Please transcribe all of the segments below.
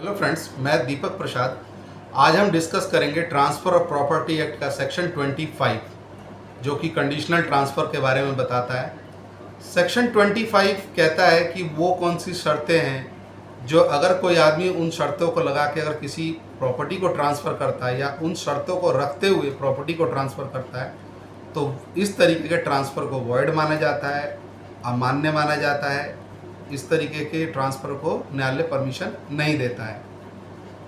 Hello friends, मैं दीपक प्रसाद। आज हम डिस्कस करेंगे ट्रांसफ़र ऑफ प्रॉपर्टी एक्ट का सेक्शन 25 जो कि कंडीशनल ट्रांसफ़र के बारे में बताता है। सेक्शन 25 कहता है कि वो कौन सी शर्तें हैं जो अगर कोई आदमी उन शर्तों को लगा के अगर किसी प्रॉपर्टी को ट्रांसफ़र करता है या उन शर्तों को रखते हुए प्रॉपर्टी को ट्रांसफ़र करता है तो इस तरीके के ट्रांसफ़र को वॉइड माना जाता है, अमान्य माना जाता है। इस तरीके के ट्रांसफ़र को न्यायालय परमिशन नहीं देता है।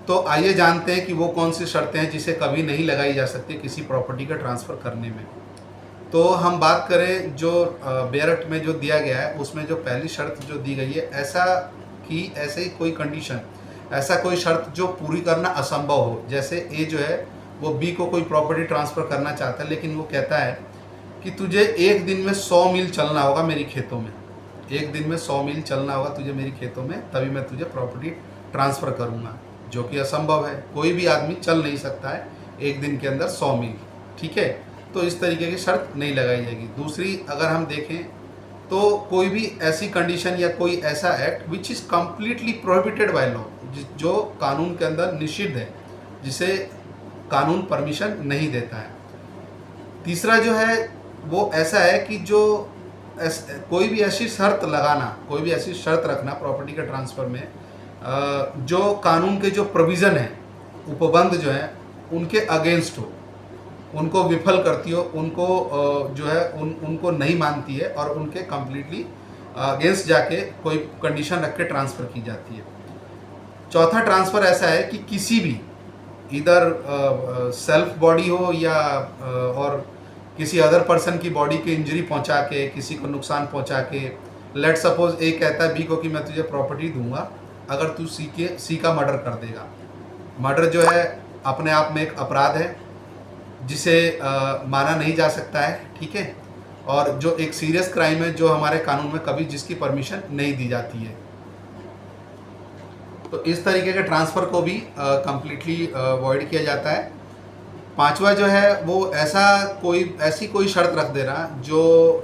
तो आइए जानते हैं कि वो कौन सी शर्तें हैं जिसे कभी नहीं लगाई जा सकती किसी प्रॉपर्टी का ट्रांसफ़र करने में। तो हम बात करें जो बेयर एक्ट में जो दिया गया है उसमें जो पहली शर्त जो दी गई है, ऐसे ही कोई कंडीशन, ऐसा कोई शर्त जो पूरी करना असंभव हो। जैसे ए जो है वो बी को कोई प्रॉपर्टी ट्रांसफ़र करना चाहता है, लेकिन वो कहता है कि तुझे एक दिन में 100 मील चलना होगा मेरी खेतों में, एक दिन में 100 मील चलना होगा तुझे मेरी खेतों में, तभी मैं तुझे प्रॉपर्टी ट्रांसफ़र करूँगा, जो कि असंभव है। कोई भी आदमी चल नहीं सकता है एक दिन के अंदर 100 मील, ठीक है। तो इस तरीके की शर्त नहीं लगाई जाएगी। दूसरी अगर हम देखें तो कोई भी ऐसी कंडीशन या कोई ऐसा act which is completely prohibited by law, जो कानून के अंदर निषिद्ध है, जिसे कानून परमिशन नहीं देता है। तीसरा जो है वो ऐसा है कि जो कोई भी ऐसी शर्त लगाना, कोई भी ऐसी शर्त रखना प्रॉपर्टी के ट्रांसफ़र में जो कानून के जो प्रोविज़न है, उपबंध जो है उनके अगेंस्ट हो, उनको विफल करती हो, उनको जो है उनको नहीं मानती है और उनके कम्प्लीटली अगेंस्ट जाके कोई कंडीशन रख के ट्रांसफ़र की जाती है। चौथा ट्रांसफ़र ऐसा है कि किसी भी इधर सेल्फ बॉडी हो या और किसी अदर पर्सन की बॉडी की इंजरी पहुंचा के, किसी को नुकसान पहुंचा के, लेट सपोज ए कहता है बी को कि मैं तुझे प्रॉपर्टी दूंगा अगर तू सी का मर्डर कर देगा। मर्डर जो है अपने आप में एक अपराध है जिसे माना नहीं जा सकता है, ठीक है, और जो एक सीरियस क्राइम है जो हमारे कानून में कभी जिसकी परमिशन नहीं दी जाती है। तो इस तरीके के ट्रांसफ़र को भी कम्प्लीटली अवॉइड किया जाता है। पांचवा जो है वो ऐसी कोई शर्त रख देना जो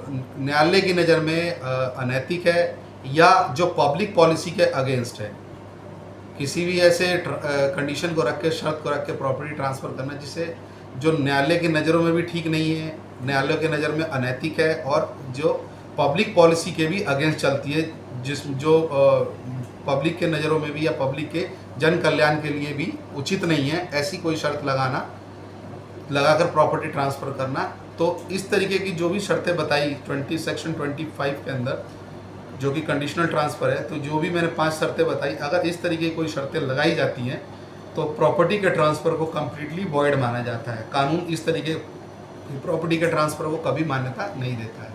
न्यायालय की नज़र में अनैतिक है या जो पब्लिक पॉलिसी के अगेंस्ट है। किसी भी ऐसे कंडीशन को रख के, शर्त को रख के प्रॉपर्टी ट्रांसफ़र करना जिसे जो न्यायालय की नज़रों में भी ठीक नहीं है, न्यायालय के नज़र में अनैतिक है और जो पब्लिक पॉलिसी के भी अगेंस्ट चलती है, जो पब्लिक के नज़रों में भी या पब्लिक के जन कल्याण के लिए भी उचित नहीं है, ऐसी कोई शर्त लगाकर प्रॉपर्टी ट्रांसफ़र करना। तो इस तरीके की जो भी शर्तें बताई सेक्शन 25 के अंदर जो कि कंडीशनल ट्रांसफ़र है, तो जो भी मैंने 5 शर्तें बताई, अगर इस तरीके की कोई शर्तें लगाई जाती हैं तो प्रॉपर्टी के ट्रांसफ़र को कम्प्लीटली वॉइड माना जाता है। कानून इस तरीके की प्रॉपर्टी के ट्रांसफ़र को कभी मान्यता नहीं देता है।